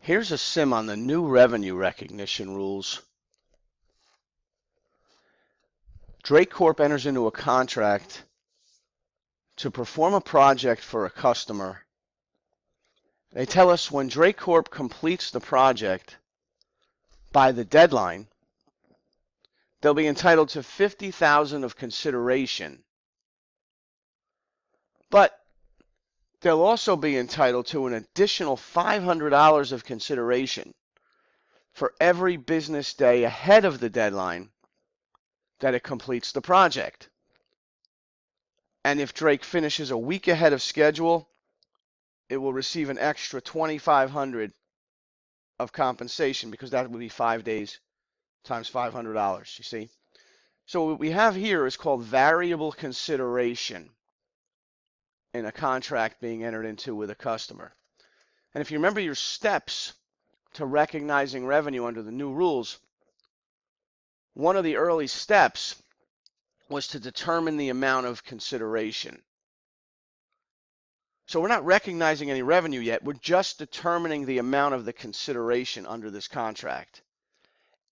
Here's a sim on the new revenue recognition rules. Drake Corp enters into a contract to perform a project for a customer. They tell us when Drake Corp completes the project by the deadline, they'll be entitled to $50,000 of consideration. But they'll also be entitled to an additional $500 of consideration for every business day ahead of the deadline that it completes the project. And if Drake finishes a week ahead of schedule, it will receive an extra $2,500 of compensation, because that would be 5 days times $500, you see. So what we have here is called variable consideration in a contract being entered into with a customer. And if you remember your steps to recognizing revenue under the new rules, one of the early steps was to determine the amount of consideration. So we're not recognizing any revenue yet. We're just determining the amount of the consideration under this contract.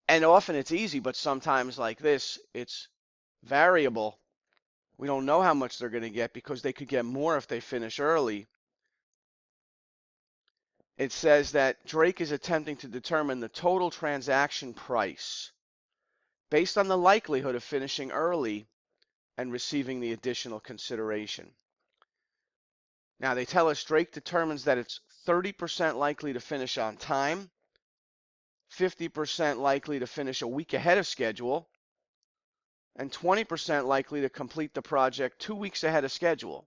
And often it's easy, but sometimes like this, it's variable. We don't know how much they're going to get because they could get more if they finish early. It says that Drake is attempting to determine the total transaction price based on the likelihood of finishing early and receiving the additional consideration. Now they tell us Drake determines that it's 30% likely to finish on time, 50% likely to finish a week ahead of schedule, and 20% likely to complete the project 2 weeks ahead of schedule.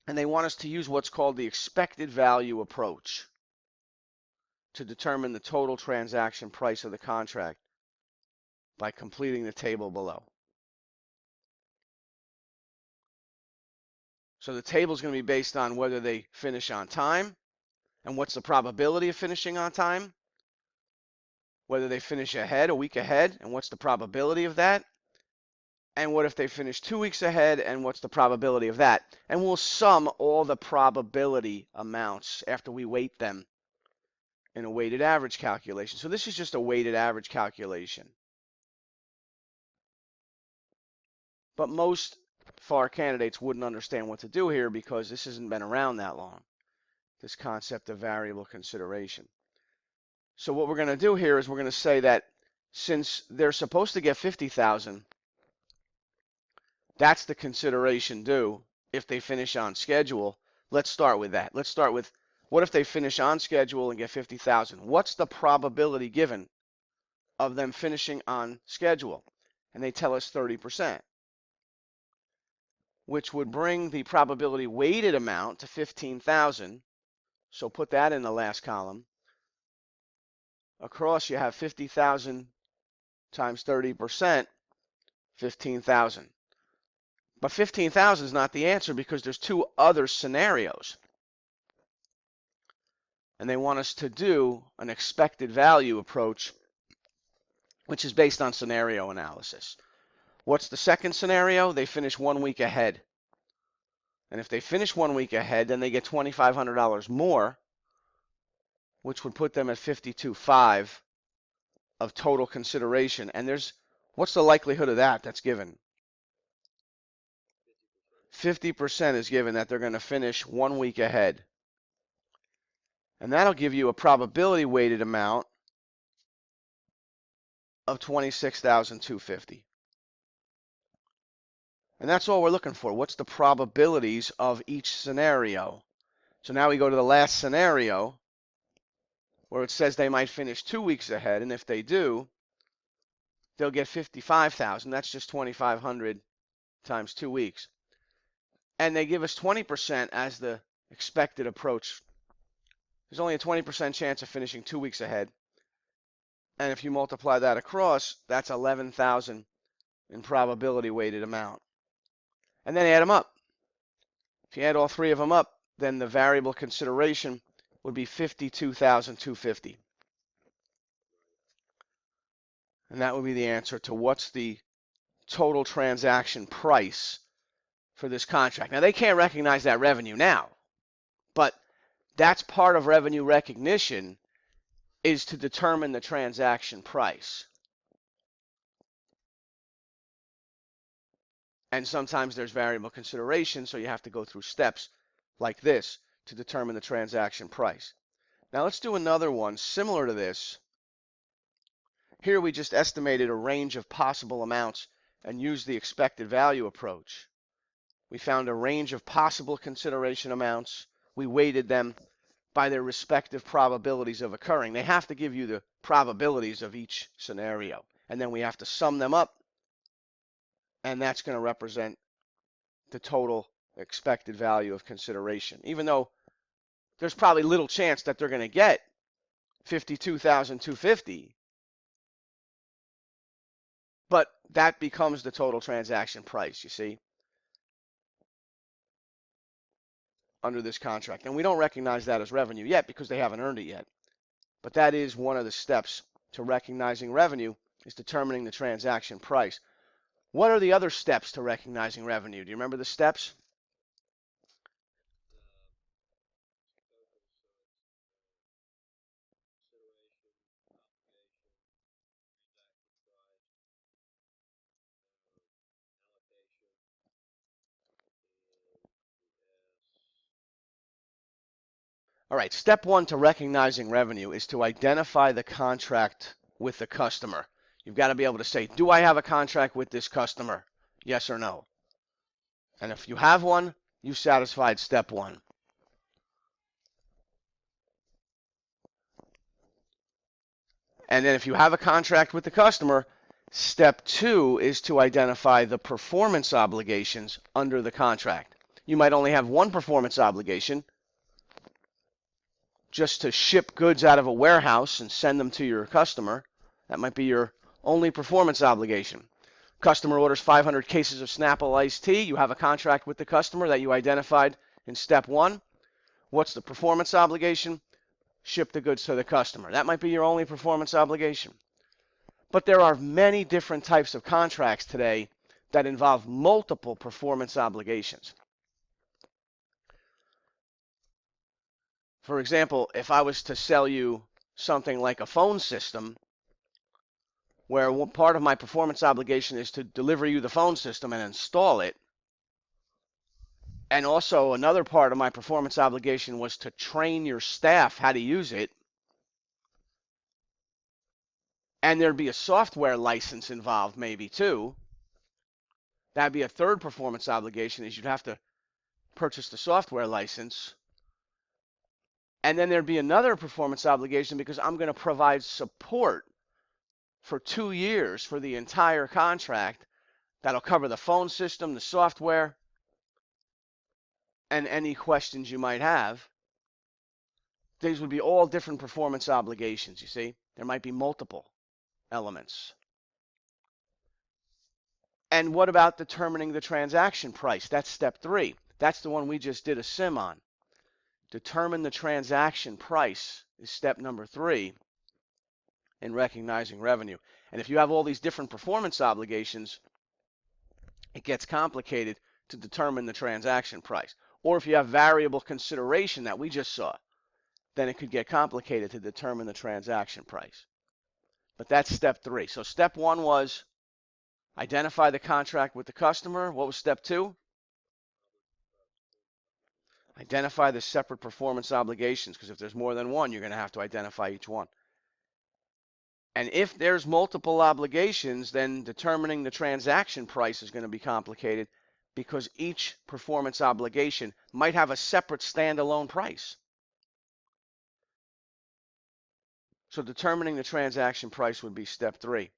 And they want us to use what's called the expected value approach to determine the total transaction price of the contract by completing the table below. So the table is going to be based on whether they finish on time and what's the probability of finishing on time, whether they finish ahead, a week ahead, and what's the probability of that, and what if they finish 2 weeks ahead, and what's the probability of that. And we'll sum all the probability amounts after we weight them in a weighted average calculation. So this is just a weighted average calculation. But most FAR candidates wouldn't understand what to do here because this hasn't been around that long, this concept of variable consideration. So what we're going to do here is we're going to say that since they're supposed to get $50,000, that's the consideration due if they finish on schedule. Let's start with that. Let's start with, what if they finish on schedule and get $50,000? What's the probability given of them finishing on schedule? And they tell us 30%, which would bring the probability weighted amount to 15,000. So put that in the last column. Across you have 50,000 times 30%, 15,000. But 15,000 is not the answer because there's two other scenarios. And they want us to do an expected value approach, which is based on scenario analysis. What's the second scenario? They finish 1 week ahead. And if they finish 1 week ahead, then they get $2,500 more, which would put them at $52,500 of total consideration. And what's the likelihood of that that's given? 50% is given that they're going to finish 1 week ahead. And that'll give you a probability weighted amount of $26,250. And that's all we're looking for. What's the probabilities of each scenario? So now we go to the last scenario where it says they might finish 2 weeks ahead, and if they do, they'll get $55,000. That's just $2,500 times 2 weeks. And they give us 20% as the expected approach. There's only a 20% chance of finishing 2 weeks ahead. And if you multiply that across, that's 11,000 in probability weighted amount. And then add them up. If you add all three of them up, then the variable consideration would be $52,250. And that would be the answer to what's the total transaction price for this contract. Now, they can't recognize that revenue now, but That's part of revenue recognition, is to determine the transaction price. And sometimes there's variable consideration, so you have to go through steps like this to determine the transaction price. Now let's do another one similar to this. Here we just estimated a range of possible amounts and used the expected value approach. We found a range of possible consideration amounts. We weighted them by their respective probabilities of occurring. They have to give you the probabilities of each scenario. And then we have to sum them up, and that's going to represent the total expected value of consideration. Even though there's probably little chance that they're going to get $52,250, but that becomes the total transaction price, you see, under this contract. And we don't recognize that as revenue yet because they haven't earned it yet. But that is one of the steps to recognizing revenue, is determining the transaction price. What are the other steps to recognizing revenue? Do you remember the steps? All right, step one to recognizing revenue is to identify the contract with the customer. You've got to be able to say, do I have a contract with this customer? Yes or no? And if you have one, you've satisfied step one. And then if you have a contract with the customer, step two is to identify the performance obligations under the contract. You might only have one performance obligation, just to ship goods out of a warehouse and send them to your customer. That might be your only performance obligation. Customer orders 500 cases of Snapple iced tea. You have a contract with the customer that you identified in step one. What's the performance obligation? Ship the goods to the customer. That might be your only performance obligation. But there are many different types of contracts today that involve multiple performance obligations. For example, if I was to sell you something like a phone system, where one part of my performance obligation is to deliver you the phone system and install it, and also another part of my performance obligation was to train your staff how to use it, and there'd be a software license involved maybe too. That'd be a third performance obligation, is you'd have to purchase the software license. And then there'd be another performance obligation because I'm going to provide support for 2 years for the entire contract. That'll cover the phone system, the software, and any questions you might have. These would be all different performance obligations, you see. There might be multiple elements. And what about determining the transaction price? That's step three. That's the one we just did a sim on. Determine the transaction price is step number three in recognizing revenue. And if you have all these different performance obligations, it gets complicated to determine the transaction price. Or if you have variable consideration that we just saw, then it could get complicated to determine the transaction price. But that's step three. So step one was identify the contract with the customer. What was step two? Identify the separate performance obligations, because if there's more than one, you're going to have to identify each one. And if there's multiple obligations, then determining the transaction price is going to be complicated because each performance obligation might have a separate standalone price. So determining the transaction price would be step three.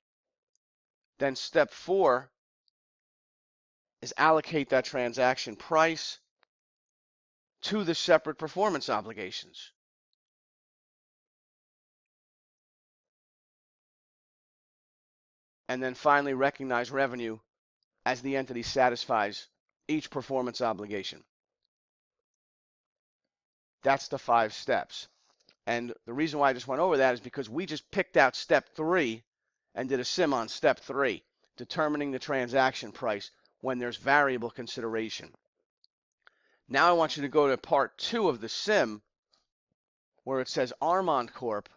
Then step four is allocate that transaction price to the separate performance obligations. And then finally recognize revenue as the entity satisfies each performance obligation. That's the 5 steps. And the reason why I just went over that is because we just picked out step three and did a sim on step three, determining the transaction price when there's variable consideration. Now I want you to go to part 2 of the sim, where it says Armand Corp,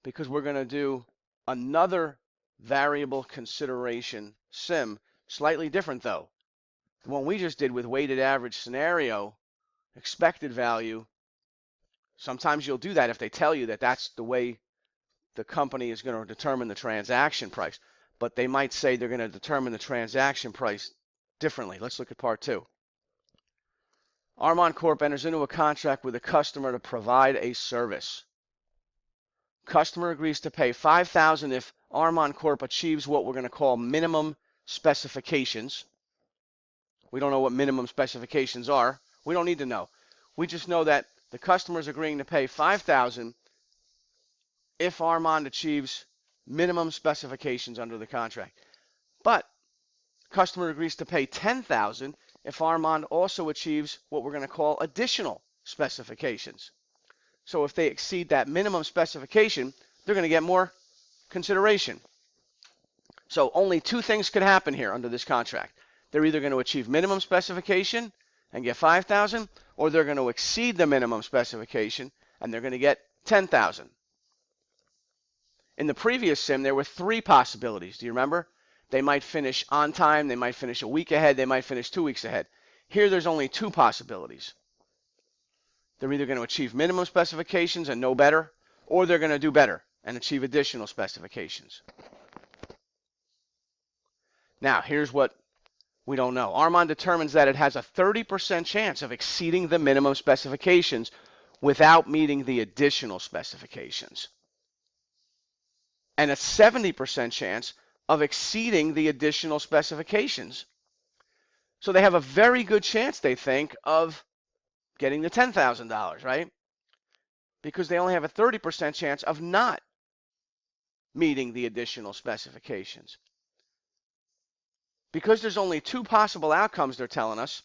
because we're going to do another variable consideration sim, slightly different though. The one we just did with weighted average scenario, expected value, sometimes you'll do that if they tell you that that's the way the company is going to determine the transaction price. But they might say they're going to determine the transaction price differently. Let's look at part 2. Armand Corp enters into a contract with a customer to provide a service. Customer agrees to pay $5,000 if Armand Corp achieves what we're going to call minimum specifications. We don't know what minimum specifications are. We don't need to know. We just know that the customer is agreeing to pay $5,000 if Armand achieves minimum specifications under the contract. But customer agrees to pay $10,000 if Armand also achieves what we're going to call additional specifications. So if they exceed that minimum specification, they're going to get more consideration. So only 2 things could happen here under this contract. They're either going to achieve minimum specification and get $5,000, or they're going to exceed the minimum specification and they're going to get $10,000. In the previous sim, there were 3 possibilities. Do you remember? They might finish on time, they might finish a week ahead, they might finish 2 weeks ahead. Here, there's only 2 possibilities. They're either going to achieve minimum specifications and know better, or they're going to do better and achieve additional specifications. Now, here's what we don't know. Armand determines that it has a 30% chance of exceeding the minimum specifications without meeting the additional specifications, and a 70% chance of exceeding the additional specifications. So they have a very good chance, they think, of getting the $10,000, right? Because they only have a 30% chance of not meeting the additional specifications. Because there's only 2 possible outcomes, they're telling us,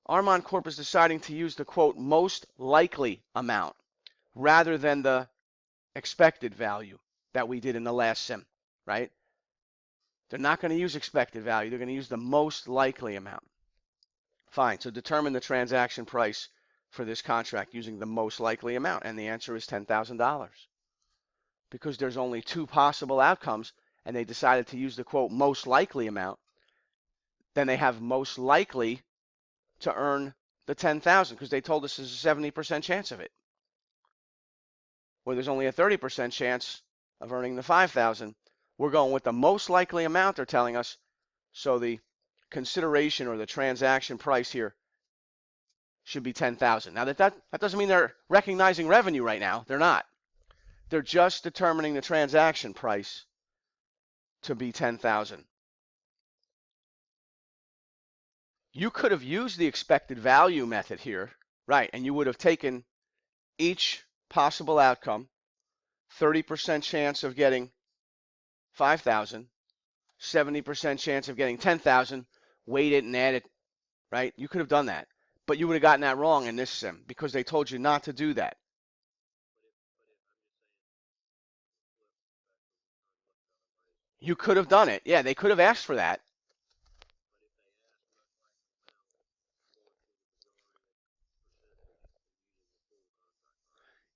Armand Corp is deciding to use the, quote, most likely amount rather than the expected value that we did in the last sim, right? They're not going to use expected value. They're going to use the most likely amount. Fine. So determine the transaction price for this contract using the most likely amount. And the answer is $10,000. Because there's only 2 possible outcomes and they decided to use the, quote, most likely amount, then they have most likely to earn the $10,000 because they told us there's a 70% chance of it. Where there's only a 30% chance of earning the $5,000. We're going with the most likely amount, they're telling us. So the consideration or the transaction price here should be $10,000. Now that doesn't mean they're recognizing revenue right now. They're not. They're just determining the transaction price to be $10,000. You could have used the expected value method here, right? And you would have taken each possible outcome, 30% chance of getting 5,000, 70% chance of getting 10,000, weight it and add it, right? You could have done that. But you would have gotten that wrong in this sim because they told you not to do that. You could have done it. Yeah, they could have asked for that.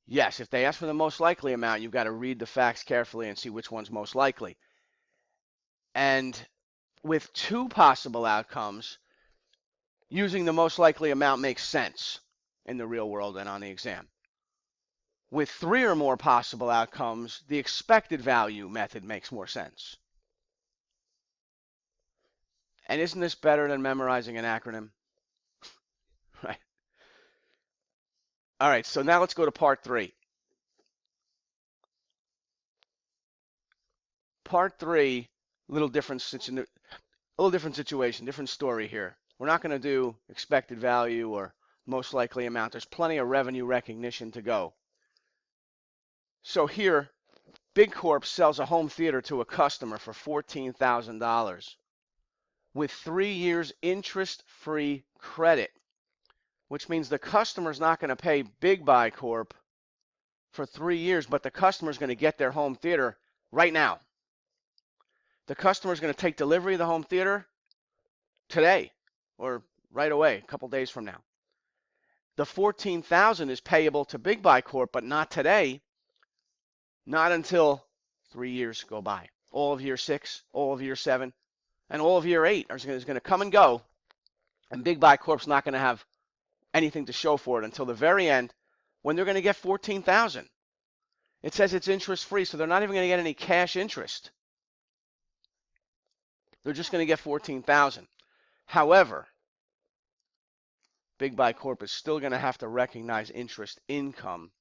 Yes, if they ask for the most likely amount, you've got to read the facts carefully and see which one's most likely. And with 2 possible outcomes, using the most likely amount makes sense in the real world and on the exam. With 3 or more possible outcomes, the expected value method makes more sense. And isn't this better than memorizing an acronym? Right. All right, so now let's go to part 3. Part 3, little different situation, different story here. We're not going to do expected value or most likely amount. There's plenty of revenue recognition to go. So here, Big Corp sells a home theater to a customer for $14,000 with 3 years interest-free credit, which means the customer's not going to pay Big Buy Corp for 3 years, but the customer's going to get their home theater right now. The customer's going to take delivery of the home theater today or right away, a couple days from now. The $14,000 is payable to Big Buy Corp, but not today, not until 3 years go by. All of year 6, all of year 7, and all of year 8 is going to come and go, and Big Buy Corp's not going to have anything to show for it until the very end when they're going to get $14,000. It says it's interest free, so they're not even going to get any cash interest. They're just going to get $14,000. However, Big Buy Corp is still going to have to recognize interest income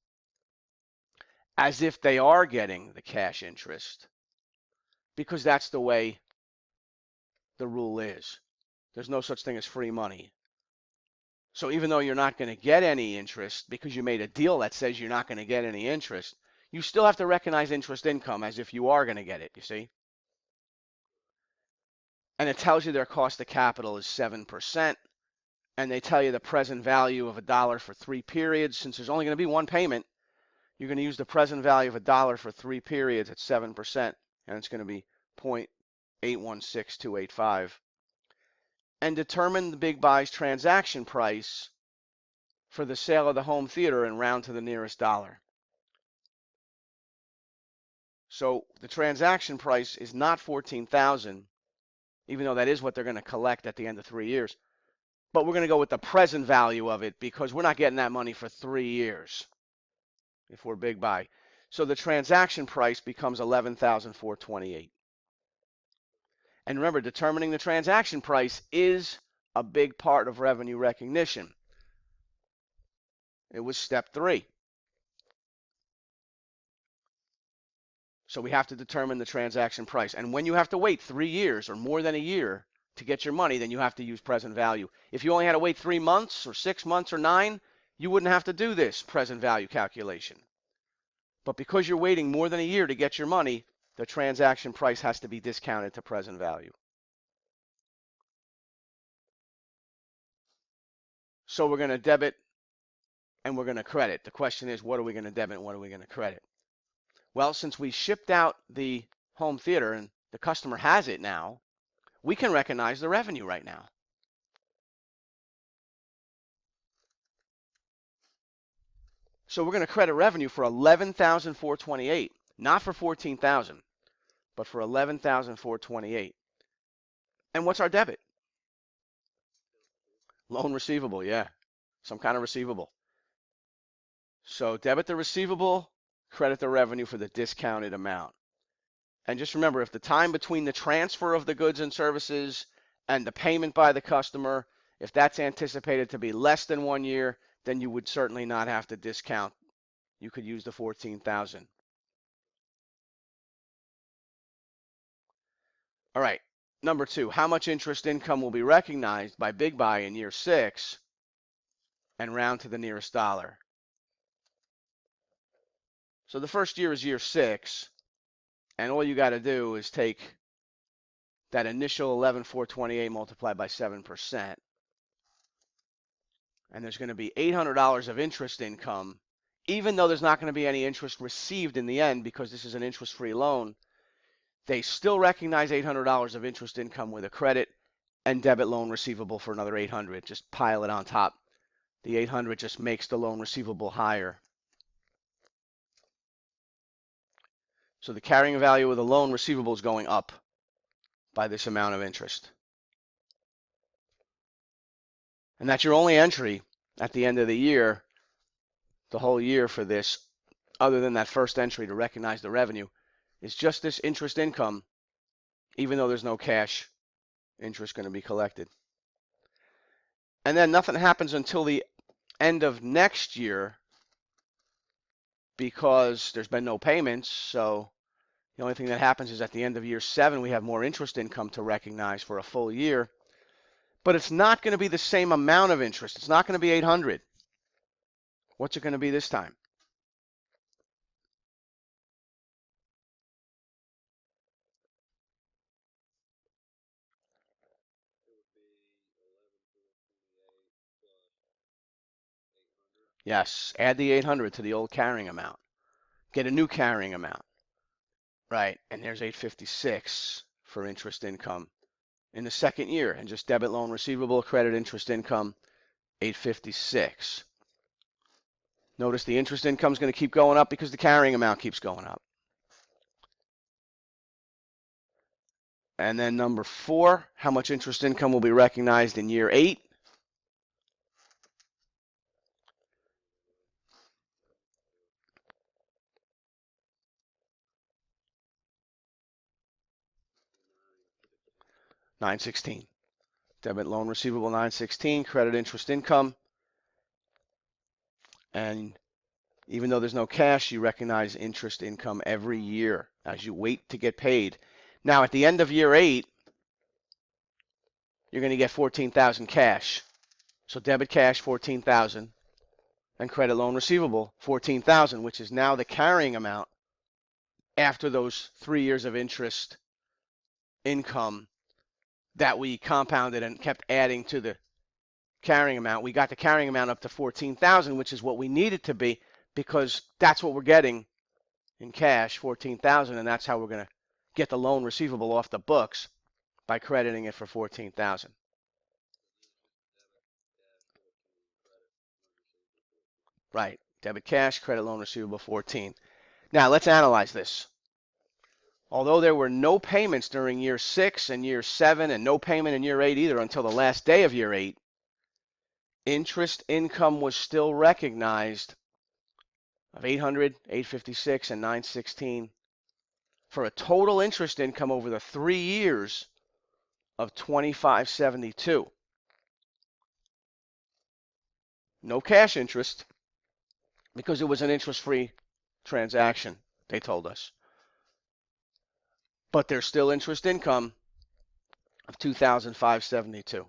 as if they are getting the cash interest, because that's the way the rule is. There's no such thing as free money. So even though you're not going to get any interest because you made a deal that says you're not going to get any interest, you still have to recognize interest income as if you are going to get it, you see? And it tells you their cost of capital is 7%. And they tell you the present value of $1 for 3 periods. Since there's only going to be one payment, you're going to use the present value of $1 for 3 periods at 7%, and it's going to be 0.816285. And determine the Big Buy's transaction price for the sale of the home theater and round to the nearest dollar. So the transaction price is not $14,000, even though that is what they're going to collect at the end of 3 years. But we're going to go with the present value of it because we're not getting that money for 3 years if we're Big Buy. So the transaction price becomes $11,428. And remember, determining the transaction price is a big part of revenue recognition. It was step 3. So we have to determine the transaction price. And when you have to wait 3 years or more than a year to get your money, then you have to use present value. If you only had to wait 3 months or 6 months or 9, you wouldn't have to do this present value calculation. But because you're waiting more than a year to get your money, the transaction price has to be discounted to present value. So we're going to debit and we're going to credit. The question is, what are we going to debit and what are we going to credit? Well, since we shipped out the home theater and the customer has it now, we can recognize the revenue right now. So we're going to credit revenue for $11,428, not for $14,000, but for $11,428. And what's our debit? Loan receivable, yeah, some kind of receivable. So debit the receivable, credit the revenue for the discounted amount. And just remember, if the time between the transfer of the goods and services and the payment by the customer, if that's anticipated to be less than 1 year, then you would certainly not have to discount. You could use the $14,000. All right, number 2, how much interest income will be recognized by Big Buy in year 6 and round to the nearest dollar? So the first year is year 6, and all you got to do is take that initial 11,428 multiplied by 7%. And there's going to be $800 of interest income, even though there's not going to be any interest received in the end because this is an interest-free loan. They still recognize $800 of interest income with a credit and debit loan receivable for another $800. Just pile it on top. The $800 just makes the loan receivable higher. So the carrying value of the loan receivable is going up by this amount of interest. And that's your only entry at the end of the year, the whole year for this, other than that first entry to recognize the revenue, is just this interest income, even though there's no cash interest going to be collected. And then nothing happens until the end of next year because there's been no payments. So the only thing that happens is at the end of year 7, we have more interest income to recognize for a full year. But it's not going to be the same amount of interest. It's not going to be $800. What's it going to be this time? Yes, add the 800 to the old carrying amount. Get a new carrying amount. Right, and there's 856 for interest income in the second year, and just debit loan receivable, credit interest income, 856. Notice the interest income is going to keep going up because the carrying amount keeps going up. And then number 4, how much interest income will be recognized in year 8? $916. Debit loan receivable $916, credit interest income. And even though there's no cash, you recognize interest income every year as you wait to get paid. Now, at the end of year 8, you're going to get $14,000 cash. So debit cash $14,000 and credit loan receivable $14,000, which is now the carrying amount after those 3 years of interest income that we compounded and kept adding to the carrying amount. We got the carrying amount up to $14,000, which is what we need it to be, because that's what we're getting in cash, $14,000, and that's how we're going to get the loan receivable off the books, by crediting it for $14,000. Right. Debit cash, credit loan receivable 14. Now let's analyze this. Although there were no payments during year 6 and year 7, and no payment in year 8 either until the last day of year 8, interest income was still recognized of $800, $856, and $916 for a total interest income over the 3 years of $2572. No cash interest because it was an interest-free transaction, they told us. But there's still interest income of $2,572.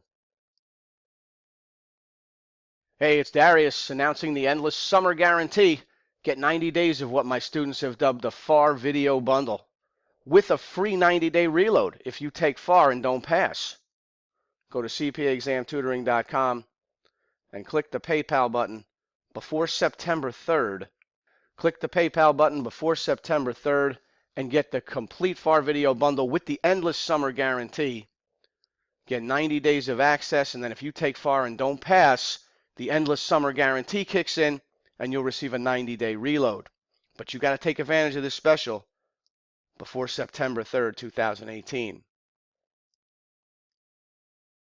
Hey, it's Darius announcing the endless summer guarantee. Get 90 days of what my students have dubbed the FAR video bundle, with a free 90-day reload if you take FAR and don't pass. Go to cpaexamtutoring.com and click the PayPal button before September 3rd. Click the PayPal button before September 3rd and get the complete FAR video bundle with the endless summer guarantee. Get 90 days of access, and then if you take FAR and don't pass, the endless summer guarantee kicks in and you'll receive a 90-day reload. But you got to take advantage of this special before September 3rd, 2018.